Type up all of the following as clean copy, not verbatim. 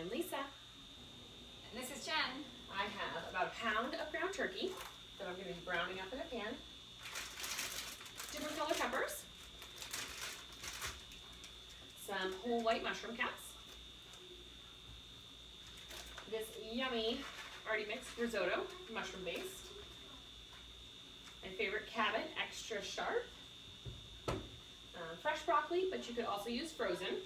I'm Lisa. And this is Jen. I have about a pound of ground turkey that I'm going to be browning up in a pan. Different color peppers. Some whole white mushroom caps. This yummy, already mixed risotto, mushroom based. My favorite cabbage, extra sharp. Fresh broccoli, but you could also use frozen.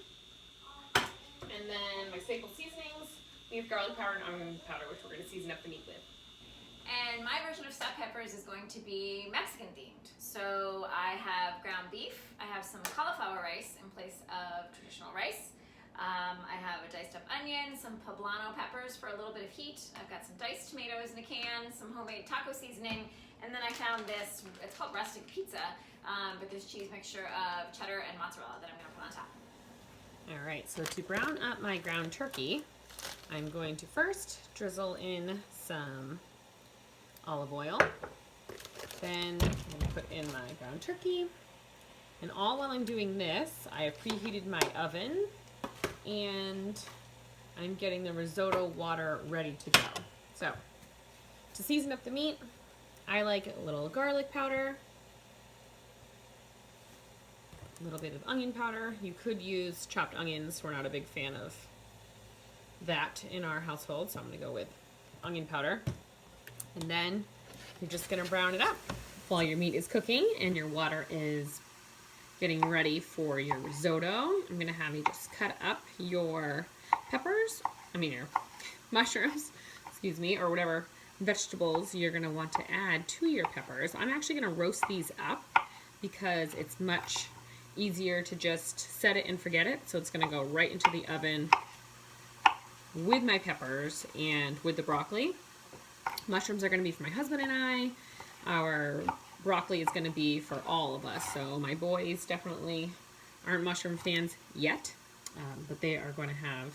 And then my staple seasonings, we have garlic powder and onion powder, which we're going to season up the meat with. And my version of stuffed peppers is going to be Mexican themed. So I have ground beef, I have some cauliflower rice in place of traditional rice. I have a diced up onion, some poblano peppers for a little bit of heat. I've got some diced tomatoes in a can, some homemade taco seasoning, and then I found this, it's called rustic pizza, but this cheese mixture of cheddar and mozzarella that I'm going to put on top. All right, so to brown up my ground turkey, I'm going to first drizzle in some olive oil. Then I'm going to put in my ground turkey. And all while I'm doing this, I have preheated my oven and I'm getting the risotto water ready to go. So, to season up the meat, I like a little garlic powder, a little bit of onion powder. You could use chopped onions. We're not a big fan of that in our household, so I'm going to go with onion powder. And then you're just going to brown it up while your meat is cooking and your water is getting ready for your risotto. I'm going to have you just cut up your your mushrooms, excuse me, or whatever vegetables you're going to want to add to your peppers. I'm actually going to roast these up because it's much easier to just set it and forget it. So it's going to go right into the oven with my peppers and with the broccoli. Mushrooms are going to be for my husband and I. Our broccoli is going to be for all of us. So my boys definitely aren't mushroom fans yet, but they are going to have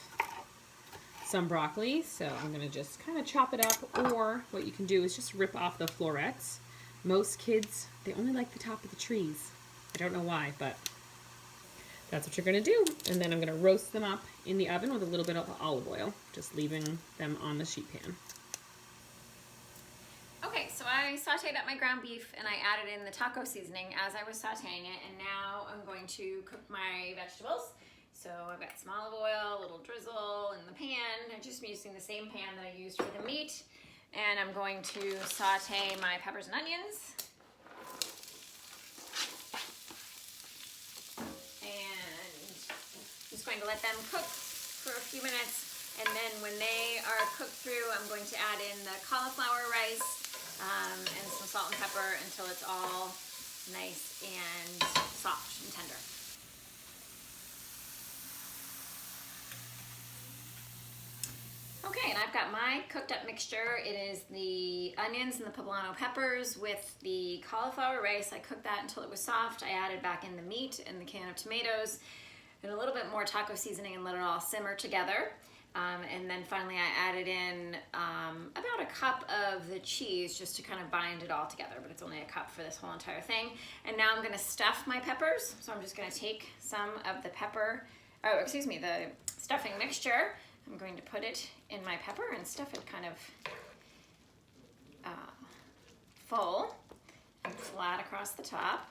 some broccoli. So I'm going to just kind of chop it up, or what you can do is just rip off the florets. Most kids, they only like the top of the trees. I don't know why, but that's what you're going to do. And then I'm going to roast them up in the oven with a little bit of olive oil, just leaving them on the sheet pan. Okay, so I sauteed up my ground beef and I added in the taco seasoning as I was sauteing it, and now I'm going to cook my vegetables. So I've got some olive oil, a little drizzle in the pan. I'm just using the same pan that I used for the meat. And I'm going to saute my peppers and onions. And just going to let them cook for a few minutes. And then when they are cooked through, I'm going to add in the cauliflower rice and some salt and pepper until it's all nice and soft and tender. Okay, and I've got my cooked up mixture. It is the onions and the poblano peppers with the cauliflower rice. I cooked that until it was soft. I added back in the meat and the can of tomatoes and a little bit more taco seasoning and let it all simmer together. And then finally I added in about a cup of the cheese just to kind of bind it all together, but it's only a cup for this whole entire thing. And now I'm going to stuff my peppers. So I'm just going to take some of the the stuffing mixture. I'm going to put it in my pepper and stuff it kind of full and flat across the top.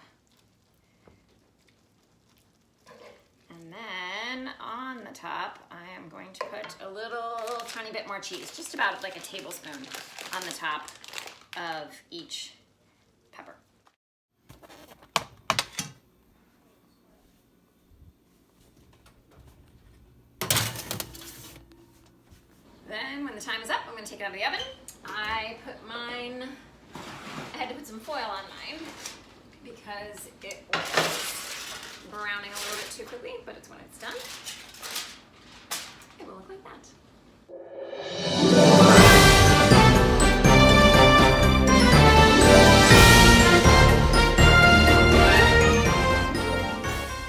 And then on the top, I am going to put a little tiny bit more cheese, just about like a tablespoon on the top of each pepper. Then when the time is up, I'm going to take it out of the oven. I had to put some foil on mine because it was browning a little bit too quickly, but it's when it's done.